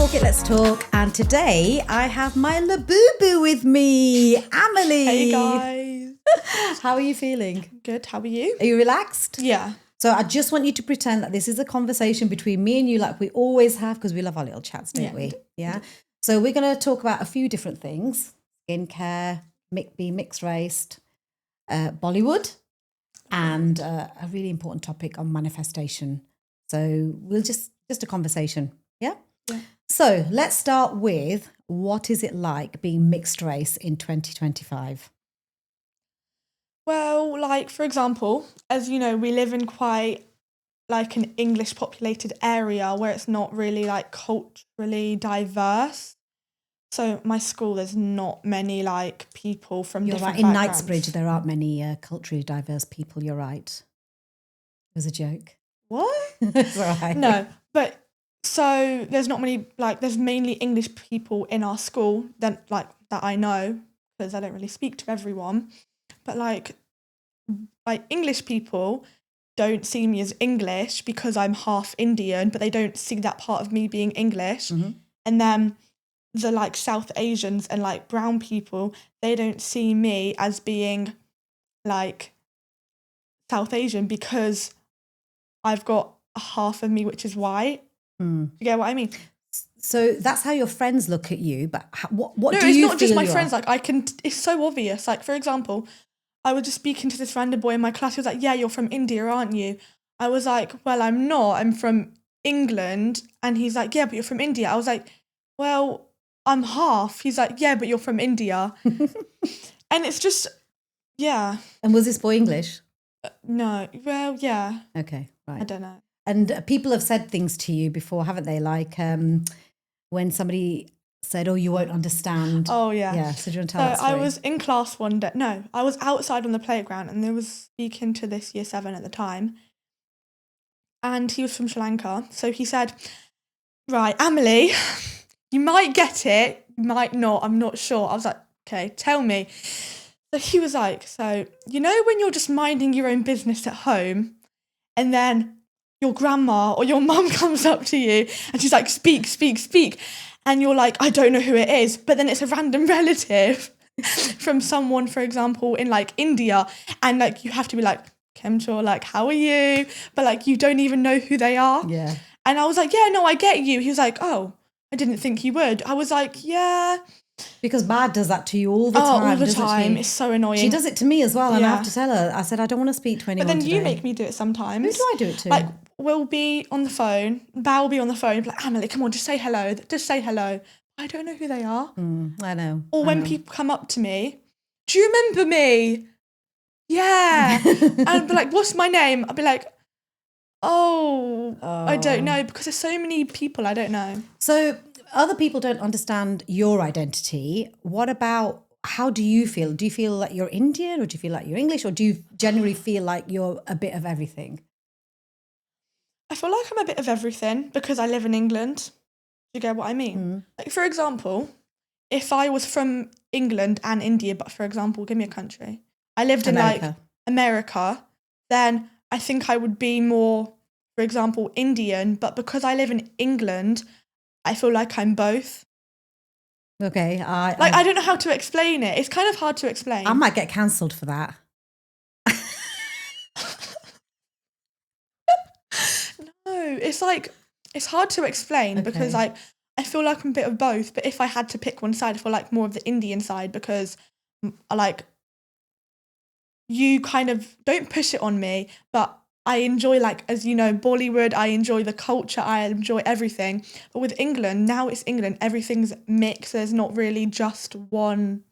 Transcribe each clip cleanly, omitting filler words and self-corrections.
Talk It, Let's Talk. And today I have my Labubu with me, Amelie. Hey guys. How are you feeling? Good, how are you? Are you relaxed? Yeah. So I just want you to pretend that this is a conversation between me and you like we always have, because we love our little chats, don't we? Yeah. So we're going to talk about a few different things. Skincare, be mixed raced, Bollywood, and a really important topic on manifestation. So we'll just a conversation. Yeah? Yeah. So let's start with, what is it like being mixed race in 2025? Well, like, for example, as you know, we live in quite like an English populated area where it's not really like culturally diverse. So my school, there's not many like people from You're different right. In backgrounds. Knightsbridge, there aren't many culturally diverse people. You're right. It was a joke. What? It's all right. No, but so there's not many, like, there's mainly English people in our school that I know, because I don't really speak to everyone. But like English people don't see me as English because I'm half Indian, but they don't see that part of me being English. Mm-hmm. And then the like South Asians and like brown people, they don't see me as being like South Asian because I've got a half of me which is white. Mm. You get what I mean? So that's how your friends look at you. But what No, do it's you not just feel my you friends. are? Like it's so obvious. Like, for example, I was just speaking to this random boy in my class. He was like, "Yeah, you're from India, aren't you?" I was like, "Well, I'm not. I'm from England." And he's like, "Yeah, but you're from India." I was like, "Well, I'm half." He's like, "Yeah, but you're from India." And it's just, yeah. And was this boy English? No, well, yeah. Okay, right. I don't know. And people have said things to you before, haven't they? Like when somebody said, "Oh, you won't understand." Oh, yeah. Yeah. So do you want to tell that So story? I was in class one day. No, I was outside on the playground and they was speaking to this year 7 at the time. And he was from Sri Lanka. So he said, "Right, Amelie, you might get it, you might not, I'm not sure." I was like, "Okay, tell me." So he was like, "So, you know when you're just minding your own business at home and then your grandma or your mum comes up to you and she's like, 'Speak, speak, speak.' And you're like, 'I don't know who it is.' But then it's a random relative from someone, for example, in like India. And like you have to be like, 'Kemcho, like, how are you?' But like you don't even know who they are." Yeah. And I was like, "Yeah, no, I get you." He was like, "Oh, I didn't think you would." I was like, "Yeah." Because Bad does that to you all the time. All the doesn't time. She? It's so annoying. She does it to me as well, and I Yeah. have to tell her. I said, I don't want to speak to anyone But then today. you make me do it sometimes. Who do I do it to? Like, we'll be on the phone, Bao will be on the phone, be like, "Amelie, come on, just say hello. Just say hello." I don't know who they are. I know. Or when people come up to me, "Do you remember me?" "Yeah." And be like, "What's my name?" I'll be like, "Oh, I don't know," because there's so many people I don't know. So other people don't understand your identity. What about, how do you feel? Do you feel like you're Indian, or do you feel like you're English, or do you generally feel like you're a bit of everything? I feel like I'm a bit of everything because I live in England. Do you get what I mean? Like, for example, if I was from England and India, but for example, give me a country. I lived in like America, then I think I would be more, for example, Indian, but because I live in England, I feel like I'm both. Okay. I don't know how to explain it. It's kind of hard to explain. I might get cancelled for that. No, it's like, it's hard to explain because like, I feel like I'm a bit of both, but if I had to pick one side, I feel like more of the Indian side because like, you kind of don't push it on me, but I enjoy, like, as you know, Bollywood, I enjoy the culture, I enjoy everything. But with England, now it's England, everything's mixed. There's not really just one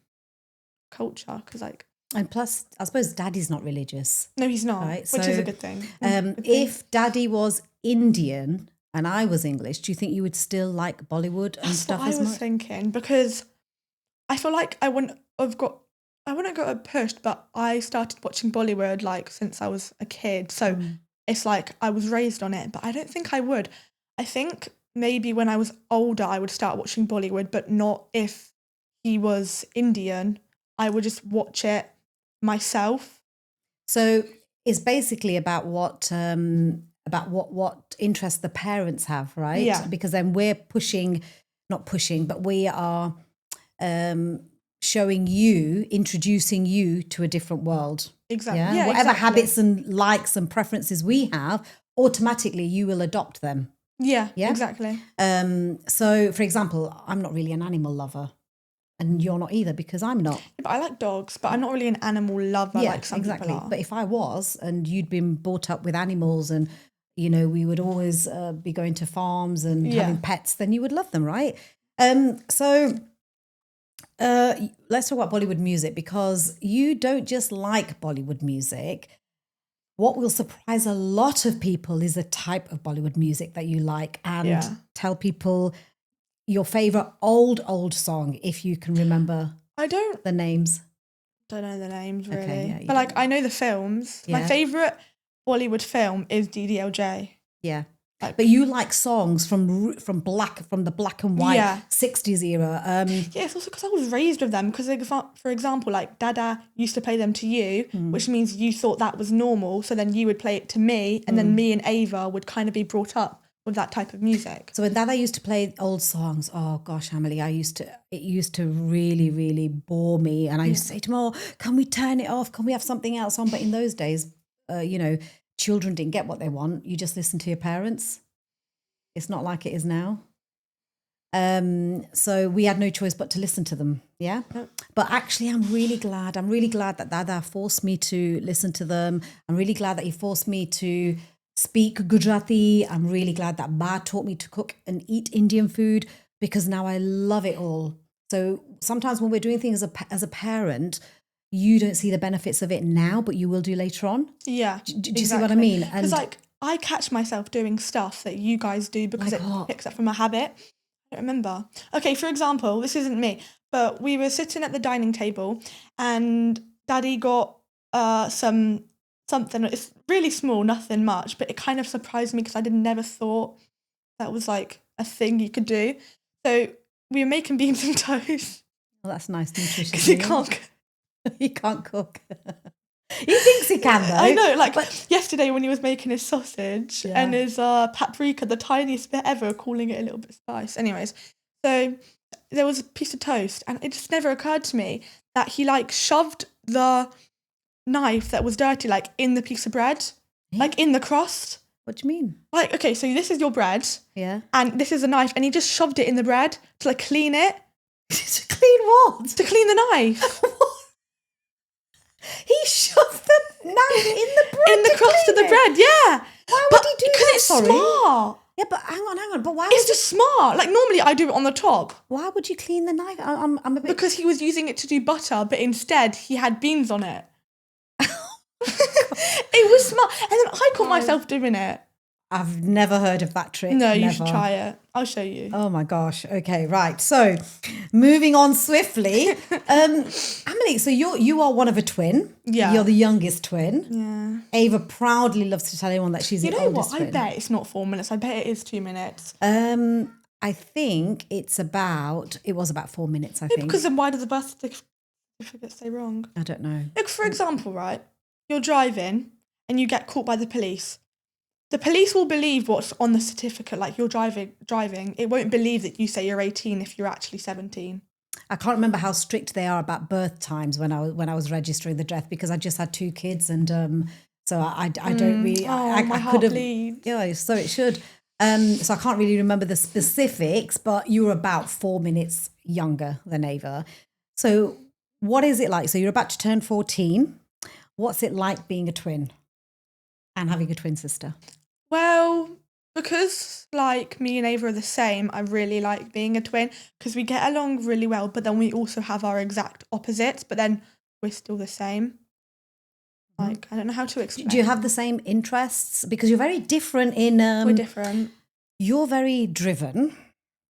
culture because like... And plus, I suppose Daddy's not religious. No, he's not, right? which is a good thing. If Daddy was Indian and I was English, do you think you would still like Bollywood and stuff as much? That's what I was thinking, because I feel like I wouldn't got pushed, but I started watching Bollywood like since I was a kid. So it's like I was raised on it, but I don't think I would. I think maybe when I was older, I would start watching Bollywood, but not if he was Indian. I would just watch it myself. So it's basically about what interest the parents have, right? Yeah. Because then we're pushing not pushing, but we are showing you, introducing you to a different world. Exactly. Yeah? Yeah, Whatever exactly. habits and likes and preferences we have, automatically you will adopt them. Yeah, Yeah? exactly. So, for example, I'm not really an animal lover. And you're not either, because I'm not. But I like dogs, but I'm not really an animal lover like some people are. But if I was, and you'd been brought up with animals, and you know we would always be going to farms and having pets, then you would love them, right? So let's talk about Bollywood music, because you don't just like Bollywood music. What will surprise a lot of people is the type of Bollywood music that you like, and tell people your favorite old song, if you can remember. I don't the names. Don't know the names really, Okay, but like I know the films. My favorite Bollywood film is DDLJ. Yeah, but you like songs from the black and white 60s era. Yeah, it's also because I was raised with them. Because for example, like Dada used to play them to you, which means you thought that was normal. So then you would play it to me, and then me and Ava would kind of be brought up with that type of music. So when Dada used to play old songs, oh gosh, Emily, it used to really, really bore me. And I used to say to him, oh, can we turn it off? Can we have something else on? But in those days, children didn't get what they want. You just listen to your parents. It's not like it is now. So we had no choice but to listen to them. Yeah. But actually, I'm really glad that Dada forced me to listen to them. I'm really glad that he forced me to speak Gujarati. I'm really glad that Ba taught me to cook and eat Indian food, because now I love it all. So sometimes when we're doing things as a parent, you don't see the benefits of it now, but you will do later on. Yeah. Do you see what I mean? Because like I catch myself doing stuff that you guys do because it picks up from a habit. I don't remember. Okay, for example, this isn't me, but we were sitting at the dining table and Daddy got something. It's really small, nothing much, but it kind of surprised me because I never thought that was like a thing you could do. So we were making beans and toast. Well, that's nice, nutritious. Because he can't. He can't cook. He thinks he can, though. I know, but yesterday when he was making his sausage and his paprika, the tiniest bit ever, calling it a little bit spice. Anyways, so there was a piece of toast, and it just never occurred to me that he like shoved the knife that was dirty like in the piece of bread, like in the crust. What do you mean? Like, okay, so this is your bread, and this is a knife, and he just shoved it in the bread to like clean it. To clean what? To clean the knife. He shoved the knife in the bread. In the crust of the bread, yeah. Why would he do that? Because it's smart. Yeah, but hang on. But why? It's just smart. Like normally I do it on the top. Why would you clean the knife? I'm a bit. Because he was using it to do butter, but instead he had beans on it. It was smart. And then I caught myself doing it. I've never heard of that trick. No, you should try it. I'll show you. Oh my gosh. Okay, right. So moving on swiftly. Emily, so you are one of a twin. Yeah. You're the youngest twin. Yeah. Ava proudly loves to tell everyone that she's the oldest twin. I bet it's not 4 minutes. I bet it is 2 minutes. I think it was about 4 minutes, I think. Because then why did the birth certificate say wrong? I don't know. Look, for example, right? You're driving and you get caught by the police. The police will believe what's on the certificate, like you're driving. It won't believe that you say you're 18 if you're actually 17. I can't remember how strict they are about birth times when I was registering the death, because I just had 2 kids, and so I don't really. My heart bleeds. Yeah, so it should. So I can't really remember the specifics, but you were about 4 minutes younger than Ava. So what is it like? So you're about to turn 14. What's it like being a twin and having a twin sister? Well, because like me and Ava are the same, I really like being a twin because we get along really well, but then we also have our exact opposites, but then we're still the same. Like, I don't know how to explain. Do you have the same interests? Because you're very different in... we're different. You're very driven.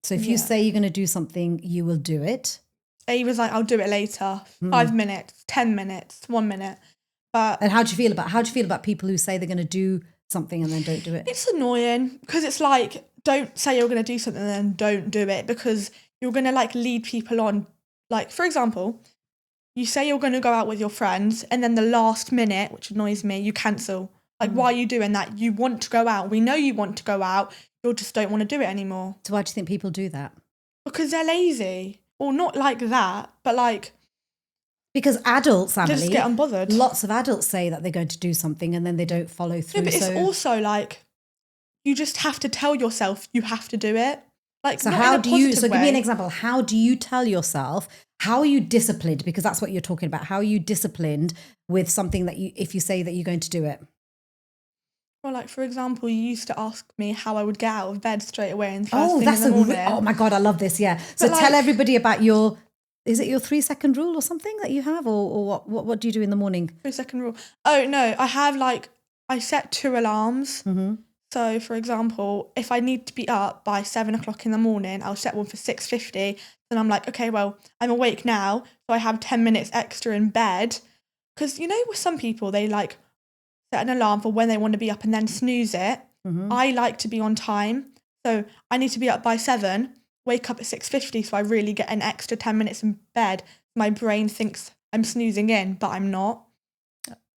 So if you say you're going to do something, you will do it. Ava's like, I'll do it later. 5 minutes, 10 minutes, 1 minute. And how do you feel about people who say they're going to do something and then don't do it? It's annoying because it's like, don't say you're going to do something and then don't do it, because you're going to like lead people on. Like, for example, you say you're going to go out with your friends and then the last minute, which annoys me, you cancel. Like, why are you doing that? You want to go out. We know you want to go out. You just don't want to do it anymore. So why do you think people do that? Because they're lazy. Or not like that, but like Because adults, they just Emily, get unbothered. lots of adults say that they're going to do something and then they don't follow through. No, but it's also like you just have to tell yourself you have to do it. Like, so not how in a do you? positive So give me an way. example. How do you tell yourself? How are you disciplined? Because that's what you're talking about. How are you disciplined with something that you, if you say that you're going to do it? Well, like, for example, you used to ask me how I would get out of bed straight away and first Oh, thing that's in the a. morning. Oh my God, I love this. Yeah. So But, tell like- everybody about your. Is it your 3-second rule or something that you have, or what do you do in the morning? 3-second rule. Oh, no, I have like, I set 2 alarms. Mm-hmm. So, for example, if I need to be up by 7 o'clock in the morning, I'll set one for 6:50. Then I'm like, okay, well, I'm awake now, so I have 10 minutes extra in bed. Because, you know, with some people, they like set an alarm for when they want to be up and then snooze it. Mm-hmm. I like to be on time. So I need to be up by 7, wake up at 6:50, so I really get an extra 10 minutes in bed. My brain thinks I'm snoozing in, but I'm not.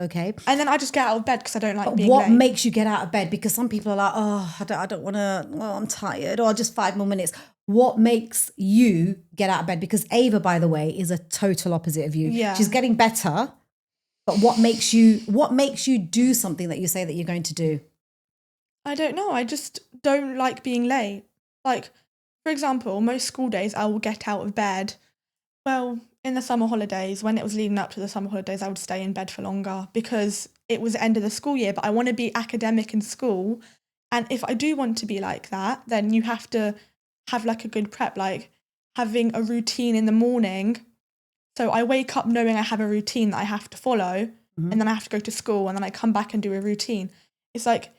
Okay. And then I just get out of bed because I don't like But being what late. makes you get out of bed? Because some people are like, oh, I don't want to, well, I'm tired, or just 5 more minutes. What makes you get out of bed? Because Ava, by the way, is a total opposite of you. Yeah. She's getting better. But what makes you do something that you say that you're going to do? I don't know. I just don't like being late. Like, for example, most school days I will get out of bed. Well, in the summer holidays, when it was leading up to the summer holidays, I would stay in bed for longer because it was the end of the school year, but I want to be academic in school. And if I do want to be like that, then you have to have like a good prep, like having a routine in the morning. So I wake up knowing I have a routine that I have to follow, and then I have to go to school, and then I come back and do a routine. It's like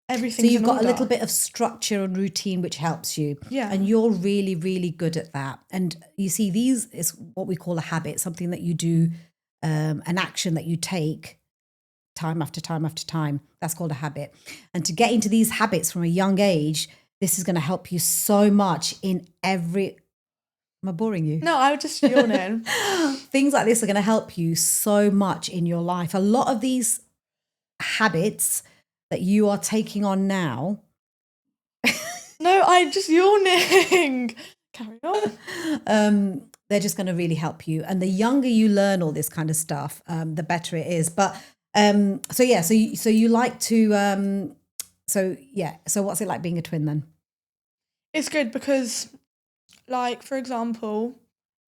everything's So you've in got order. a little bit of structure and routine which helps you. Yeah. And you're really, really good at that. And you see, these is what we call a habit, something that you do, an action that you take time after time after time. That's called a habit. And to get into these habits from a young age, this is going to help you so much in every. Am I boring you? No, I was just yawning. Things like this are going to help you so much in your life. A lot of these habits that you are taking on now. No, I'm just yawning. Carry on. They're just going to really help you. And the younger you learn all this kind of stuff, the better it is. But so you like to, so what's it like being a twin then? It's good because, like, for example,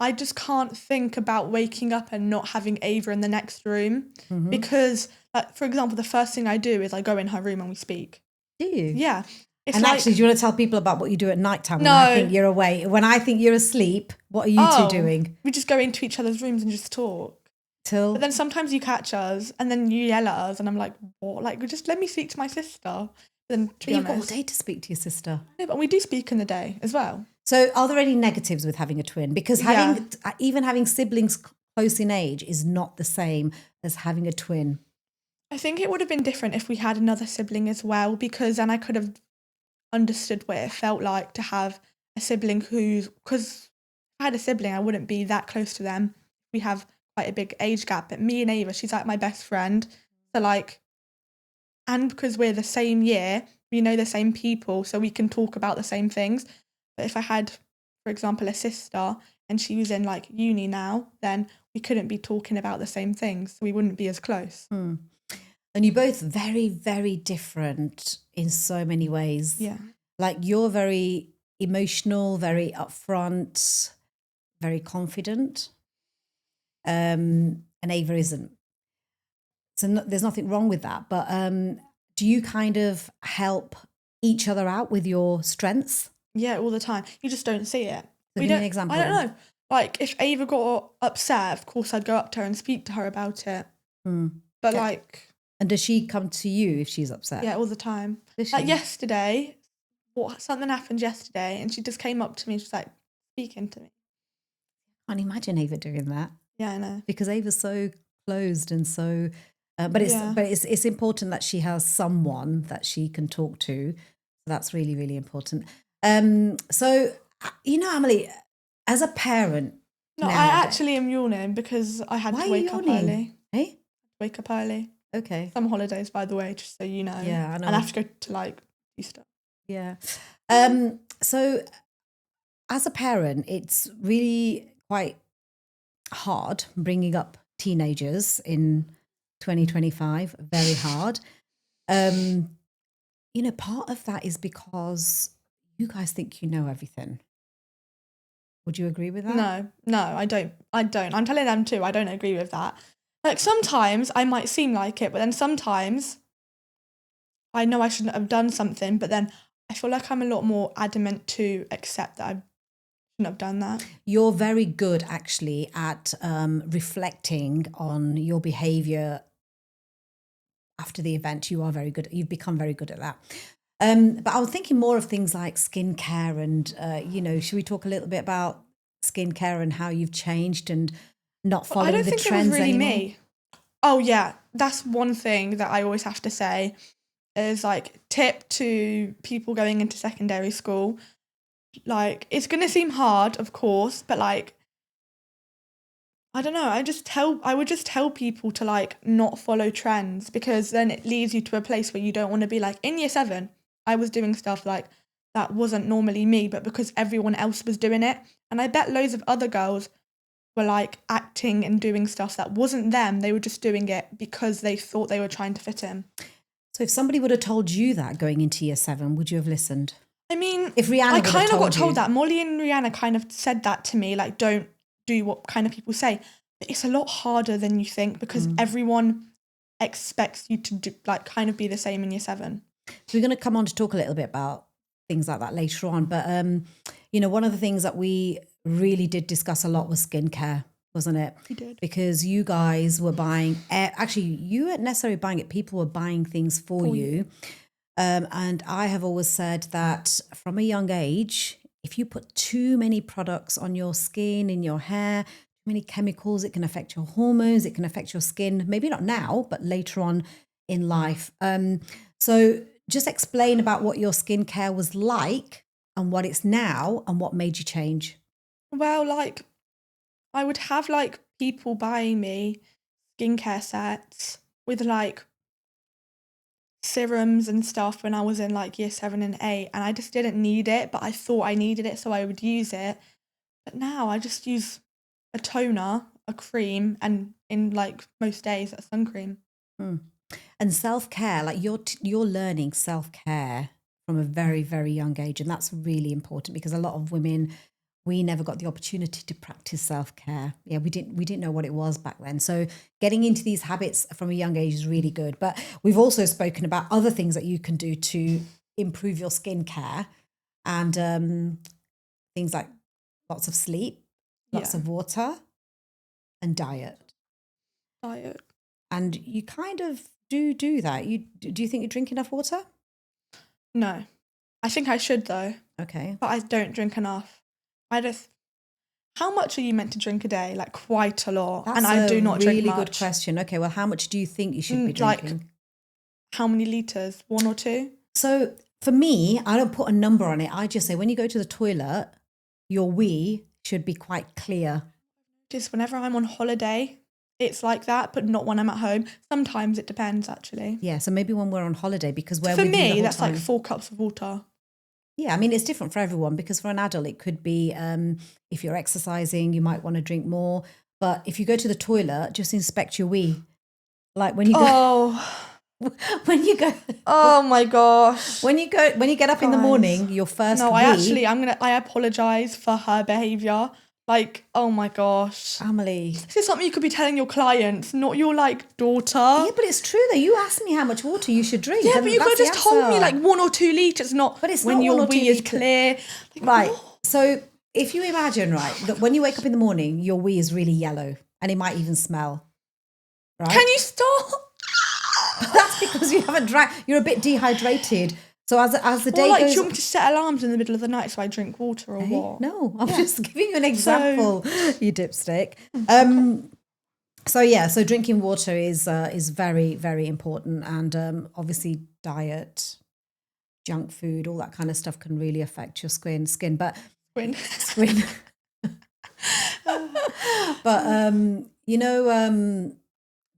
I just can't think about waking up and not having Ava in the next room because, like, for example, the first thing I do is I go in her room and we speak. Do you? Yeah. It's And like, actually, do you want to tell people about what you do at nighttime when No. I think you're away? When I think you're asleep, what are you two doing? We just go into each other's rooms and just talk. Till But then sometimes you catch us and then you yell at us and I'm like, what? Like, just let me speak to my sister. Then, to be you've got all honest, day to speak to your sister. no, but we do speak in the day as well. So are there any negatives with having a twin? Because even having siblings close in age is not the same as having a twin. I think it would have been different if we had another sibling as well, because then I could have understood what it felt like to have a sibling because if I had a sibling, I wouldn't be that close to them. We have quite a big age gap, but me and Ava, she's like my best friend. So like, and because we're the same year, we know the same people, so we can talk about the same things. But if I had, for example, a sister and she was in like uni now, then we couldn't be talking about the same things. We wouldn't be as close. And you're both very, very different in so many ways. Yeah. Like you're very emotional, very upfront, very confident. And Ava isn't. So there's nothing wrong with that. But do you kind of help each other out with your strengths? Yeah, all the time. You just don't see it. So give me an example. I don't know. Like, if Ava got upset, of course I'd go up to her and speak to her about it. But like... And does she come to you if she's upset? Yeah, all the time. Does she? Like yesterday, something happened yesterday and she just came up to me and she's like, speaking to me. I can't imagine Ava doing that. Yeah, I know. Because Ava's so closed and so... but it's important that she has someone that she can talk to. That's really, really important. So, you know, Emily, as a parent... No, I actually am yawning because I had to wake up early. Hey? Wake up early. Okay. Some holidays, by the way, just so you know. Yeah, I know. And I have to go to like Easter. Yeah. So as a parent, it's really quite hard bringing up teenagers in 2025. Very hard. Part of that is because you guys think you know everything. Would you agree with that? No, I don't. I'm telling them too, I don't agree with that. Like, sometimes I might seem like it, but then sometimes I know I shouldn't have done something, but then I feel like I'm a lot more adamant to accept that I shouldn't have done that. You're very good, actually, at reflecting on your behavior after the event. You are very good. You've become very good at that. But I was thinking more of things like skincare and, should we talk a little bit about skincare and how you've changed and not But I following don't the think it was trends really anymore? me. Oh yeah, that's one thing that I always have to say is, like, tip to people going into secondary school. Like, it's gonna seem hard, of course, but like, I don't know, I would just tell people to, like, not follow trends, because then it leads you to a place where you don't want to be. Like, in year 7, I was doing stuff like that wasn't normally me, but because everyone else was doing it. And I bet loads of other girls were, like, acting and doing stuff that wasn't them. They were just doing it because they thought they were trying to fit in. So if somebody would have told you that going into year 7, would you have listened? I mean, If Rihanna I would have kind of got told you. told that. Molly and Rihanna kind of said that to me, like, don't do what kind of people say. But it's a lot harder than you think, because everyone expects you to do, like, kind of be the same in year 7. So we're going to come on to talk a little bit about things like that later on. But, one of the things that we really did discuss a lot was skincare, wasn't it? We did. Because you guys were buying, actually, you weren't necessarily buying it. People were buying things for you. And I have always said that from a young age, if you put too many products on your skin, in your hair, too many chemicals, it can affect your hormones, it can affect your skin, maybe not now, but later on in life. So just explain about what your skincare was like and what it's now and what made you change. Well, like, I would have, like, people buying me skincare sets with, like, serums and stuff when I was in, like, year 7 and 8, and I just didn't need it, but I thought I needed it, so I would use it. But now I just use a toner, a cream, and in, like, most days, a sun cream. And self-care, like you're learning self-care from a very, very young age. And that's really important because a lot of women, we never got the opportunity to practice self-care. Yeah, we didn't know what it was back then. So getting into these habits from a young age is really good. But we've also spoken about other things that you can do to improve your skincare and things like lots of sleep, lots of water and diet. And you kind of do that. Do you think you drink enough water? No. I think I should, though. Okay. But I don't drink enough. How much are you meant to drink a day? Like, quite a lot. That's and I do not drink much. really good question. Okay, well, how much do you think you should be drinking? Like, how many litres? 1 or 2? So for me, I don't put a number on it. I just say when you go to the toilet, your wee should be quite clear. Just whenever I'm on holiday, it's like that, but not when I'm at home. Sometimes it depends, actually. Yeah, so maybe when we're on holiday, because we're For with you the me, whole that's time. like 4 cups of water. Yeah, I mean, it's different for everyone because for an adult, it could be if you're exercising, you might want to drink more. But if you go to the toilet, just inspect your wee. Like when you go, when you go, Oh my gosh. when you get up in the morning, your first wee. I apologise for her behaviour. Like, oh my gosh. Emily. This is something you could be telling your clients, not your, like, daughter. Yeah, but it's true though. You asked me how much water you should drink. Yeah, but you could have just told me like 1 or 2 litres, not but it's when not your 1 or 2 wee is litres. clear. Like, Right. oh. So if you imagine, right, that when you wake up in the morning, your wee is really yellow and it might even smell. Right? Can you stop? That's because you haven't drank. You're a bit dehydrated. So as the day Or, like, goes, do you want me to set alarms in the middle of the night so I drink water or what? No, I'm just giving you an example, you dipstick. So drinking water is very, very important, and obviously diet, junk food, all that kind of stuff can really affect your skin. But skin. But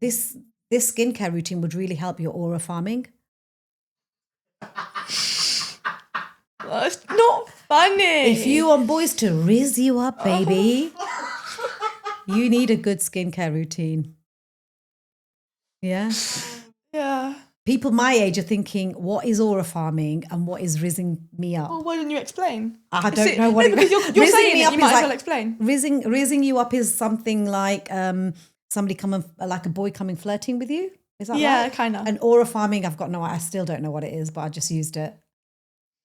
this skincare routine would really help your aura farming. It's not funny. If you want boys to rizz you up, baby, you need a good skincare routine. Yeah. Yeah. People my age are thinking, what is aura farming and what is rizzing me up? Well, why didn't you explain? I don't know what it because means. you're saying it, you might as well explain. Rizzing you up is something like somebody coming, like a boy coming flirting with you. Is that right? Yeah, kind of. And aura farming, I still don't know what it is, but I just used it.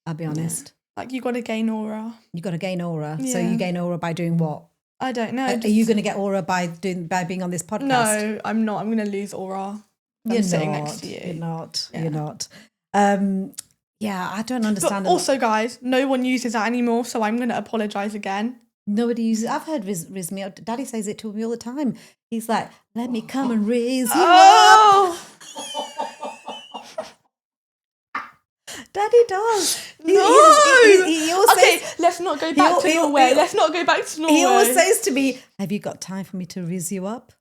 I'll be honest. Like you got to gain aura. You got to gain aura. Yeah. So you gain aura by doing what? I don't know. Are you going to get aura by being on this podcast? No, I'm not. I'm going to lose aura. I'm sitting next to you. You're not. Yeah. You're not. Yeah, I don't understand. But also, guys, no one uses that anymore, so I'm going to apologise again. Nobody uses. I've heard rizz me up. Daddy says it to me all the time. He's like, "Let me come and rizz you up." Daddy does. He always says, let's not go back to Norway. Let's not go back to Norway. He always says to me, "Have you got time for me to rizz you up?"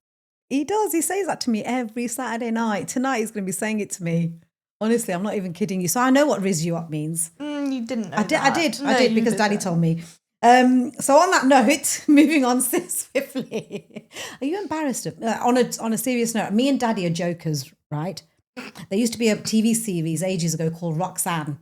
He does. He says that to me every Saturday night. Tonight he's going to be saying it to me. Honestly, I'm not even kidding you. So I know what rizz you up means. You didn't know I did because Daddy didn't. told me. So on that note, moving on swiftly. Are you embarrassed? On a serious note, me and Daddy are jokers, right? There used to be a TV series ages ago called Roxanne,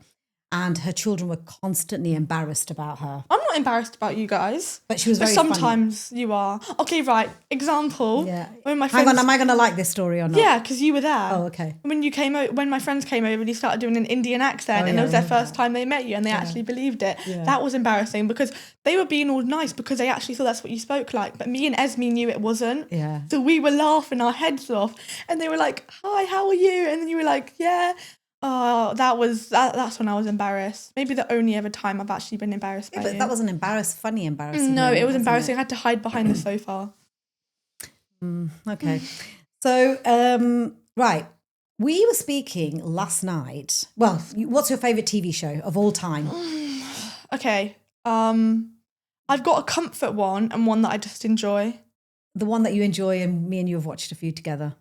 and her children were constantly embarrassed about her. I'm not embarrassed about you guys. But she was very sometimes you are. Okay, right. Example. Yeah. When my friends... Hang on, am I going to like this story or not? Yeah, because you were there. Oh, okay. When my friends came over, you started doing an Indian accent, and it was their first time they met you, and they actually believed it. Yeah. That was embarrassing because they were being all nice because they actually thought that's what you spoke like. But me and Esme knew it wasn't. Yeah. So we were laughing our heads off, and they were like, "Hi, how are you?" And then you were like, "Yeah." Oh, that's when I was embarrassed. Maybe the only ever time I've actually been embarrassed by but you. that wasn't embarrassing. No, it was embarrassing. I had to hide behind the sofa. Okay. So, right. We were speaking last night. Well, what's your favourite TV show of all time? Okay. I've got a comfort one and one that I just enjoy. The one that you enjoy and me and you have watched a few together.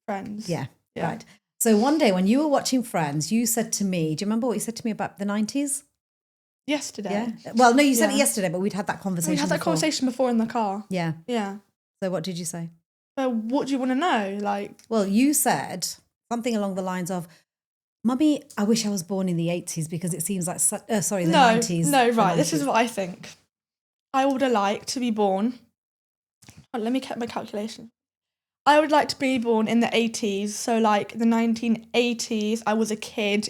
Friends. Yeah. Right. So one day when you were watching Friends, you said to me, do you remember what you said to me about the 90s? Yesterday. Yeah. Well, no, you said it yesterday, but we'd had that conversation. We had that conversation before in the car. Yeah. Yeah. So what did you say? What do you want to know? Well, you said something along the lines of, "Mummy, I wish I was born in the 80s because it seems like, the 90s." No, right. This is what I think. I would have liked to be born. Oh, let me get my calculation. I would like to be born in the 80s. So like the 1980s, I was a kid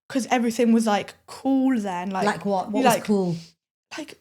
because everything was like cool then. Like what? What was cool? Like,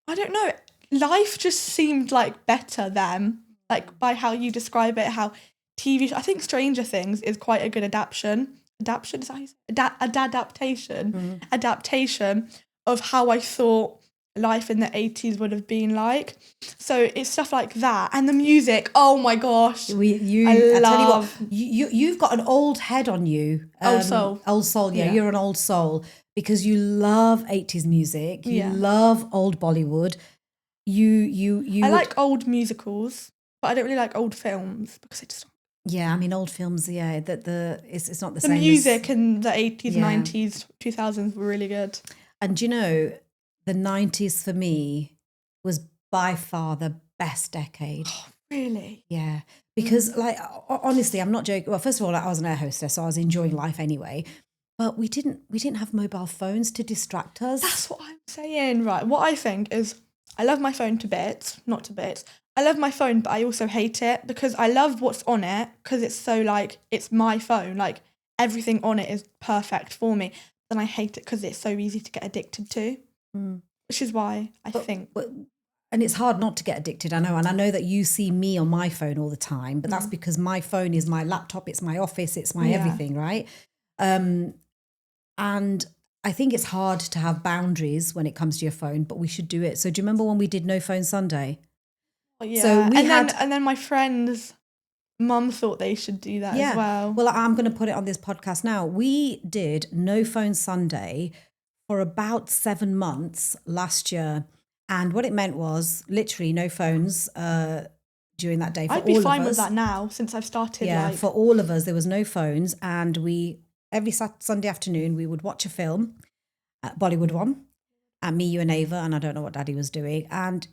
I don't know. Life just seemed like better then. Like by how you describe it, how TV, I think Stranger Things is quite a good adaptation. Adaptation? Is that how you say it? Adaptation. Mm-hmm. Adaptation of how I thought life in the 80s would have been like. So it's stuff like that. And the music, oh my gosh. I tell you what, you've got an old head on you. Old soul. Old soul, yeah. You're an old soul because you love 80s music. You love old Bollywood. I like old musicals, but I don't really like old films because it just... Yeah, I mean, old films, yeah, it's not the same. The music in the 80s, 90s, 2000s were really good. And you know, the 90s for me was by far the best decade. Oh, really? Yeah. Because like, honestly, I'm not joking. Well, first of all, I was an air hostess, so I was enjoying life anyway. But we didn't have mobile phones to distract us. That's what I'm saying, right? What I think is I love my phone to bits, not to bits. I love my phone, but I also hate it because I love what's on it because it's so like, it's my phone. Like everything on it is perfect for me. Then I hate it because it's so easy to get addicted to. Which is why I think. And it's hard not to get addicted, I know. And I know that you see me on my phone all the time, but that's because my phone is my laptop, it's my office, it's my everything, right? And I think it's hard to have boundaries when it comes to your phone, but we should do it. So do you remember when we did No Phone Sunday? Yeah. So and then my friend's mum thought they should do that as well. Well, I'm going to put it on this podcast now. We did No Phone Sunday for about 7 months last year. And what it meant was literally no phones during that day for all of us. I'd be fine with that now since I've started. Yeah, for all of us, there was no phones and we every Sunday afternoon, we would watch a film, Bollywood one, and me, you, and Ava, and I don't know what Daddy was doing. And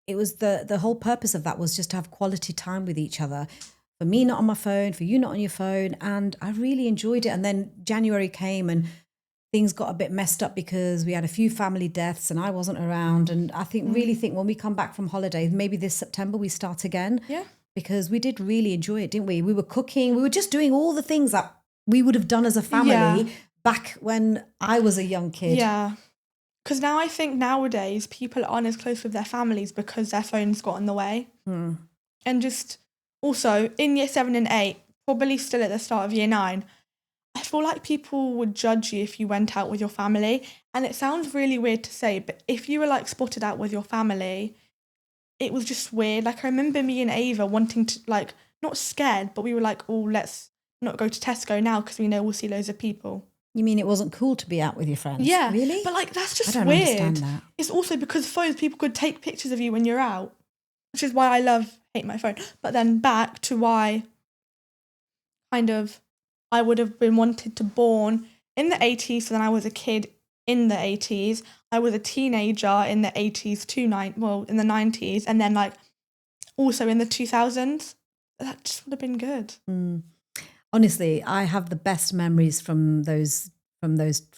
it was the whole purpose of that was just to have quality time with each other. For me, not on my phone, for you, not on your phone. And I really enjoyed it. And then January came and things got a bit messed up because we had a few family deaths and I wasn't around. And I really think when we come back from holidays, maybe this September we start again. Yeah. Because we did really enjoy it, didn't we? We were cooking. We were just doing all the things that we would have done as a family back when I was a young kid. Yeah. Because now I think nowadays people aren't as close with their families because their phones got in the way. And just also in year 7 and 8, probably still at the start of year 9, I feel like people would judge you if you went out with your family. And it sounds really weird to say, but if you were like spotted out with your family, it was just weird. Like I remember me and Ava wanting to, like, not scared, but we were like, oh, let's not go to Tesco now because we know we'll see loads of people. You mean it wasn't cool to be out with your friends? Yeah. Really? But like, that's just I don't weird. understand that. It's also because phones, people could take pictures of you when you're out, which is why hate my phone. But then back to why kind of I would have been wanted to born in the 80s, so then I was a kid in the 80s. I was a teenager in the 80s to in the 90s, and then like also in the 2000s. That just would have been good. Honestly, I have the best memories from those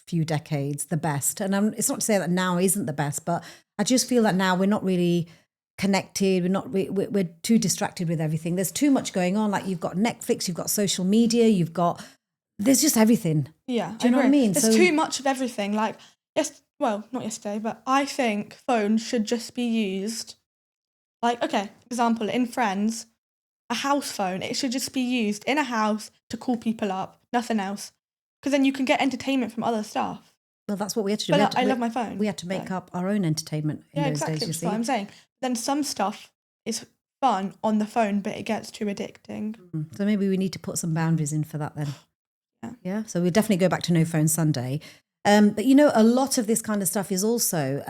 few decades, the best. And it's not to say that now isn't the best, but I just feel that now we're not really connected. We're too distracted with everything. There's too much going on. Like you've got Netflix, you've got social media, there's just everything. Yeah, do you know what I mean? There's too much of everything. Like not yesterday, but I think phones should just be used. Like, okay, example, in Friends, a house phone, it should just be used in a house to call people up, nothing else. Because then you can get entertainment from other stuff. Well, that's what we had to do. But I love my phone. We had to make up our own entertainment in those days, you see. That's what I'm saying. Then some stuff is fun on the phone, but it gets too addicting. So maybe we need to put some boundaries in for that then. Yeah. So we'll definitely go back to No Phone Sunday. But a lot of this kind of stuff is also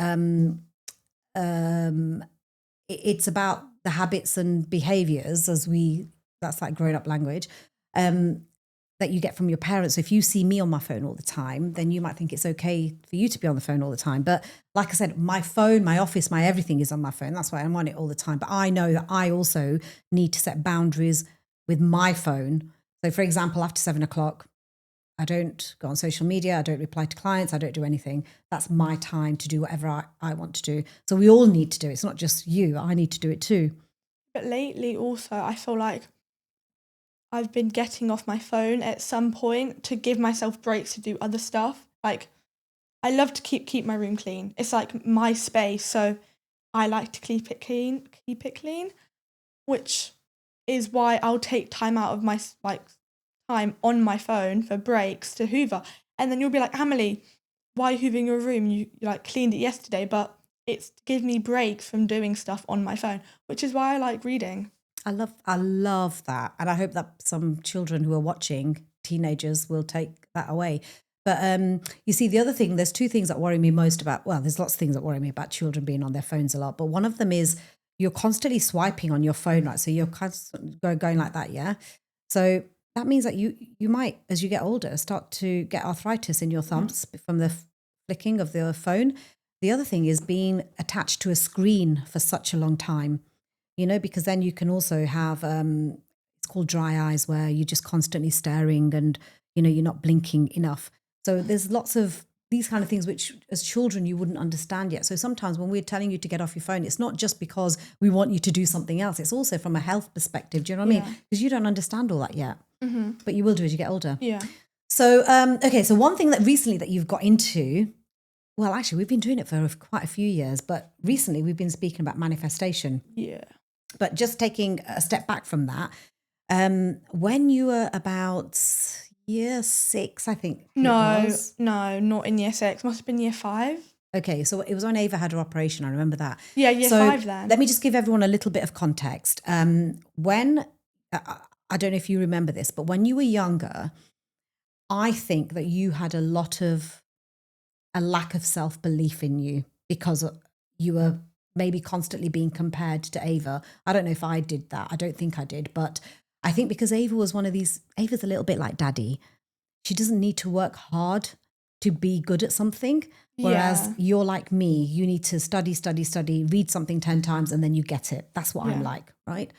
it's about the habits and behaviors that's like grown up language that you get from your parents. So if you see me on my phone all the time, then you might think it's okay for you to be on the phone all the time. But like I said, my phone, my office, my everything is on my phone. That's why I'm on it all the time. But I know that I also need to set boundaries with my phone. So for example, after 7 o'clock, I don't go on social media. I don't reply to clients. I don't do anything. That's my time to do whatever I want to do. So we all need to do it. It's not just you. I need to do it too. But lately also, I feel like I've been getting off my phone at some point to give myself breaks to do other stuff. Like, I love to keep my room clean. It's like my space, so I like to keep it clean, which is why I'll take time out of my time on my phone for breaks to hoover. And then you'll be like, Amelie, why are you hoovering your room? You cleaned it yesterday, but it's to give me breaks from doing stuff on my phone, which is why I like reading. I love that. And I hope that some children who are watching, teenagers, will take that away. But you see, the other thing, there's two things that worry me most about, well, there's lots of things that worry me about children being on their phones a lot. But one of them is you're constantly swiping on your phone, right? So you're constantly going like that, yeah? So that means that you might, as you get older, start to get arthritis in your thumbs from the flicking of the phone. The other thing is being attached to a screen for such a long time. Because then you can also have, it's called dry eyes, where you're just constantly staring and, you're not blinking enough. So there's lots of these kind of things which as children you wouldn't understand yet. So sometimes when we're telling you to get off your phone, it's not just because we want you to do something else. It's also from a health perspective. Do you know what I mean? Because you don't understand all that yet, but you will do as you get older. Yeah. So, okay. So one thing that recently that you've got into, well, actually we've been doing it for quite a few years, but recently we've been speaking about manifestation. Yeah. But just taking a step back from that, when you were about year 6, I think. No, not in year 6. Must have been year 5. Okay, so it was when Ava had her operation. I remember that. Yeah, year 5 then. Let me just give everyone a little bit of context. When, I don't know if you remember this, but when you were younger, I think that you had a lack of self-belief in you because you were maybe constantly being compared to Ava. I don't know if I did that. I don't think I did. But I think because Ava was one of these, Ava's a little bit like Daddy. she doesn't need to work hard to be good at something. Whereas you're like me, you need to study, read something 10 times and then you get it. That's what I'm like, right?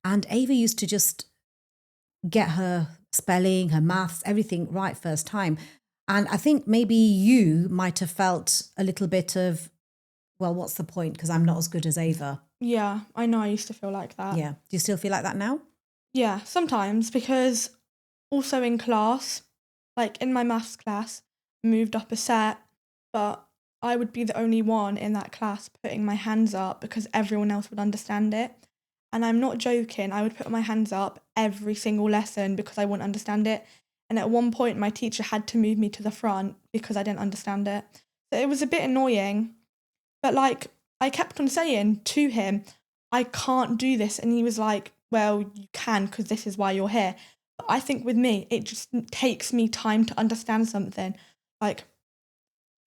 And Ava used to just get her spelling, her maths, everything right first time. And I think maybe you might have felt a little bit of, well, what's the point? Because I'm not as good as Ava. Yeah, I know I used to feel like that. Yeah. Do you still feel like that now? Yeah, sometimes, because also in class, like in my maths class, moved up a set, but I would be the only one in that class putting my hands up because everyone else would understand it. And I'm not joking, I would put my hands up every single lesson because I wouldn't understand it. And at one point, my teacher had to move me to the front because I didn't understand it. So it was a bit annoying. But like, I kept on saying to him, I can't do this. And he was like, well, you can because this is why you're here. But I think with me, it just takes me time to understand something. Like,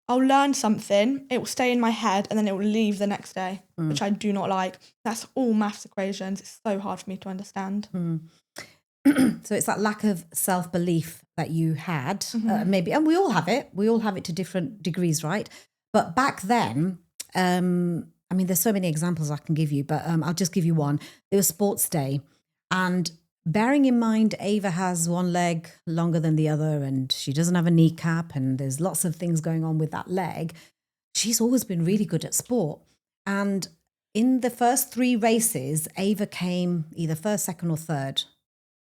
I'll learn something, it will stay in my head, and then it will leave the next day, which I do not like. That's all maths equations. It's so hard for me to understand. So it's that lack of self-belief that you had, maybe, and we all have it. We all have it to different degrees, right? But back then, I mean, there's so many examples I can give you, but I'll just give you one. It was sports day, and bearing in mind, Ava has one leg longer than the other and she doesn't have a kneecap and there's lots of things going on with that leg. She's always been really good at sport. And in the first 3 races, Ava came either first, second or third.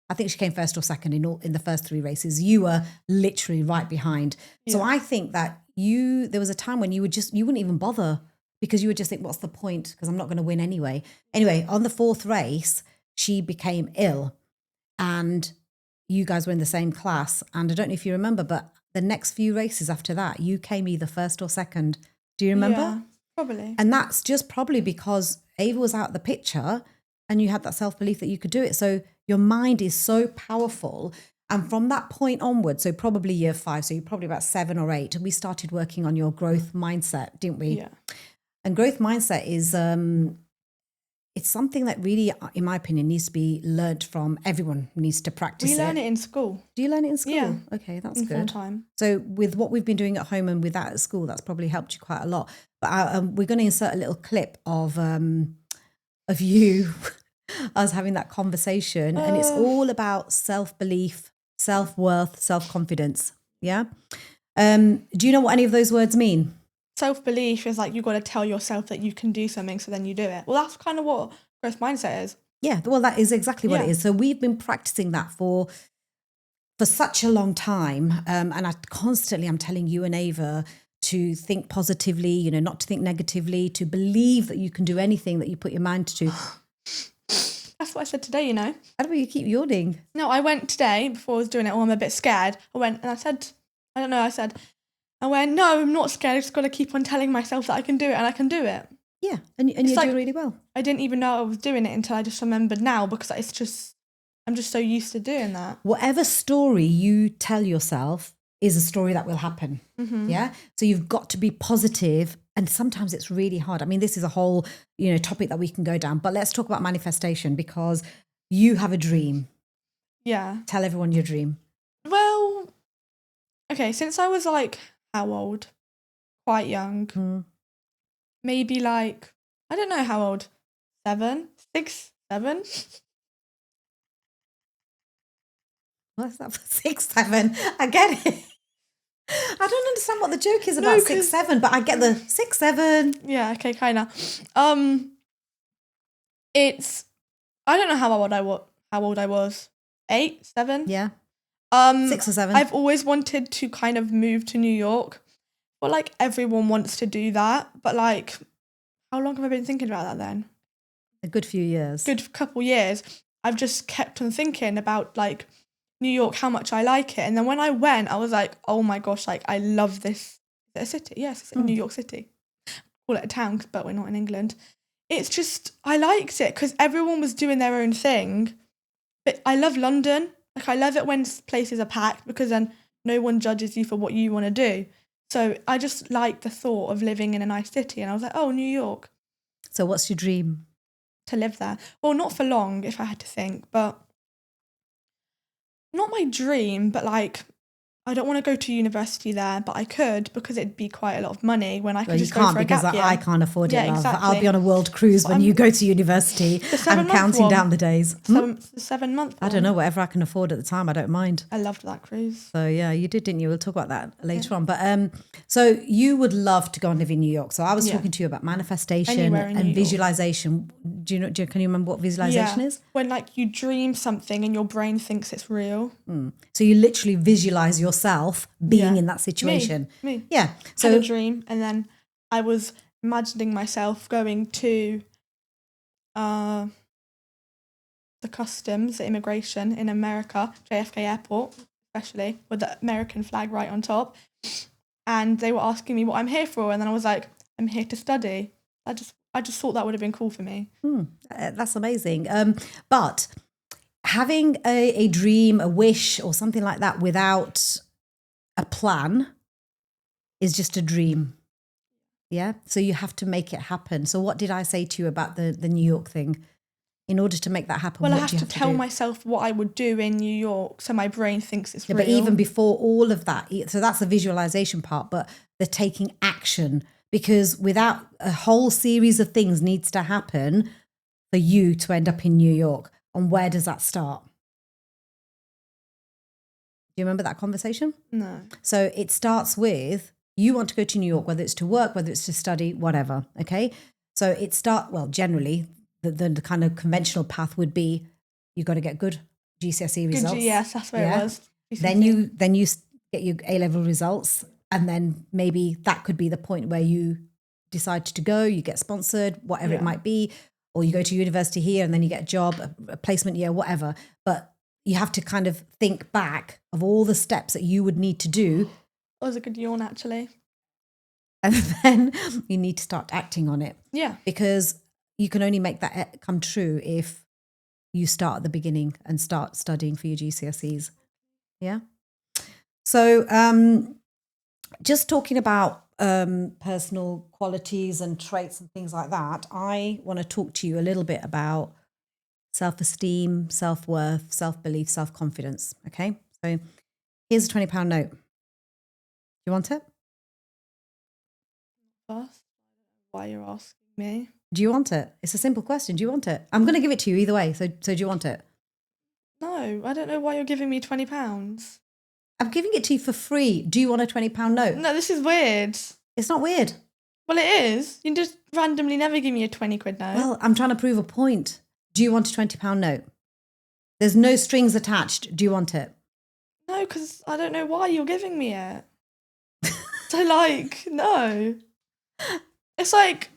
I think she came first or second in the first 3 races. You were literally right behind. Yeah. So I think that there was a time when you wouldn't even bother because you would just think, what's the point? Because I'm not going to win anyway. Anyway, on the 4th race, she became ill. And you guys were in the same class. And I don't know if you remember, but the next few races after that, you came either first or second. Do you remember? Yeah, probably. And that's just probably because Ava was out of the picture and you had that self-belief that you could do it. So your mind is so powerful. And from that point onward, so probably year 5, so you're probably about 7 or 8, we started working on your growth mindset, didn't we? Yeah. And growth mindset is... it's something that really, in my opinion, needs to be learnt from everyone, needs to practice it. We learn it in school. Do you learn it in school? Yeah. Okay, that's in good. Full time. So with what we've been doing at home and with that at school, that's probably helped you quite a lot. But we're going to insert a little clip of you, us having that conversation. And it's all about self-belief, self-worth, self-confidence. Yeah? Do you know what any of those words mean? Self-belief is like you got to tell yourself that you can do something, so then you do it. Well, that's kind of what growth mindset is. Yeah, well, that is exactly what it is. So we've been practicing that for such a long time. And I'm telling you and Ava to think positively, not to think negatively, to believe that you can do anything that you put your mind to. That's what I said today, I don't know, you keep yawning. No, I went today before I was doing it. I'm a bit scared. I went and I said, no, I'm not scared. I just got to keep on telling myself that I can do it, and I can do it. Yeah, and you're doing really well. I didn't even know I was doing it until I just remembered now, because I'm just so used to doing that. Whatever story you tell yourself is a story that will happen. Mm-hmm. Yeah. So you've got to be positive, and sometimes it's really hard. I mean, this is a whole, topic that we can go down, but let's talk about manifestation, because you have a dream. Yeah. Tell everyone your dream. Well, okay, since I was like, how old? Quite young. Maybe like, I don't know how old. 7? 6? 7? What's that for 6, 7? I get it. I don't understand what the joke is about 6, 7, but I get the 6, 7. Yeah, okay, kind of. It's, I don't know how old I was. 8, 7? Yeah. 6 or 7. I've always wanted to kind of move to New York. Well, like, everyone wants to do that, but like, how long have I been thinking about that then? A good few years. Good couple years. I've just kept on thinking about like New York, how much I like it. And then when I went, I was like, oh my gosh, like I love this. Is it a city? Yes, it's New York City. Call it a town, but we're not in England. It's just, I liked it because everyone was doing their own thing. But I love London. Like, I love it when places are packed, because then no one judges you for what you want to do. So I just like the thought of living in a nice city. And I was like, oh, New York. So what's your dream? To live there. Well, not for long, if I had to think, but not my dream, but like, I don't want to go to university there, but I could because it'd be quite a lot of money when I could Well, you just go can't for a because gap year. I can't afford it, Yeah, love. exactly. I'll be on a world cruise when you go to university. I'm 7-month counting one. down the days. The 7-month I don't know, whatever I can afford at the time, I don't mind. I loved that cruise. So yeah, you did, didn't you? We'll talk about that later on. But so you would love to go and live in New York. So I was talking to you about manifestation Anywhere in New and York. visualization. Can you remember what visualization is? When like you dream something and your brain thinks it's real. So you literally visualize yourself being in that situation. Me. Yeah. So I So had a dream, and then I was imagining myself going to the customs, the immigration in America, JFK Airport, especially with the American flag right on top. And they were asking me what I'm here for, and then I was like, I'm here to study. I just thought that would have been cool for me. that's amazing. But having a dream, a wish, or something like that without a plan is just a dream. Yeah. So you have to make it happen. So what did I say to you about the New York thing? In order to make that happen, Well, what I have do you to have tell do? myself what I would do in New York, so my brain thinks it's Yeah, real. but even before all of that, so that's the visualization part, but the taking action, because without a whole series of things needs to happen for you to end up in New York. And where does that start? Do you remember that conversation? No. So it starts with you want to go to New York, whether it's to work, whether it's to study, whatever. Okay. So generally, the kind of conventional path would be you've got to get good GCSE results. Yes, that's where it was. Then you get your A-level results, and then maybe that could be the point where you decide to go, you get sponsored, whatever it might be, or you go to university here and then you get a job, a placement year, whatever. But you have to kind of think back of all the steps that you would need to do. That was a good yawn, actually. And then you need to start acting on it. Yeah. Because you can only make that come true if you start at the beginning and start studying for your GCSEs. Yeah. So just talking about personal qualities and traits and things like that, I want to talk to you a little bit about self-esteem, self-worth, self-belief, self-confidence. Okay. So here's a £20 note. Do you want it? First, why you're asking me? Do you want it? It's a simple question. Do you want it? I'm going to give it to you either way. So do you want it? No, I don't know why you're giving me £20. I'm giving it to you for free. Do you want a £20 note? No, this is weird. It's not weird. Well, it is. You just randomly never give me a 20 quid note. Well, I'm trying to prove a point. Do you want a £20 note? There's no strings attached. Do you want it? No, because I don't know why you're giving me it. So, like, no. It's like,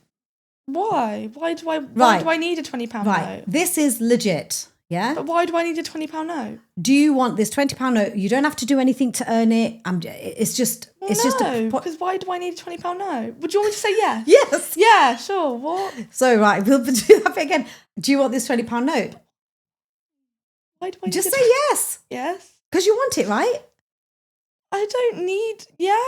why? Why do I need a £20 note? This is legit. Yeah. But why do I need a £20 note? Do you want this £20 note? You don't have to do anything to earn it. It's just because why do I need a £20 note? Would you want me to say yes? Yes. Yeah, sure. What? So we'll do that bit again. Do you want this £20 note? Why do I just say yes? Yes. Because you want it, right? I don't need. Yeah.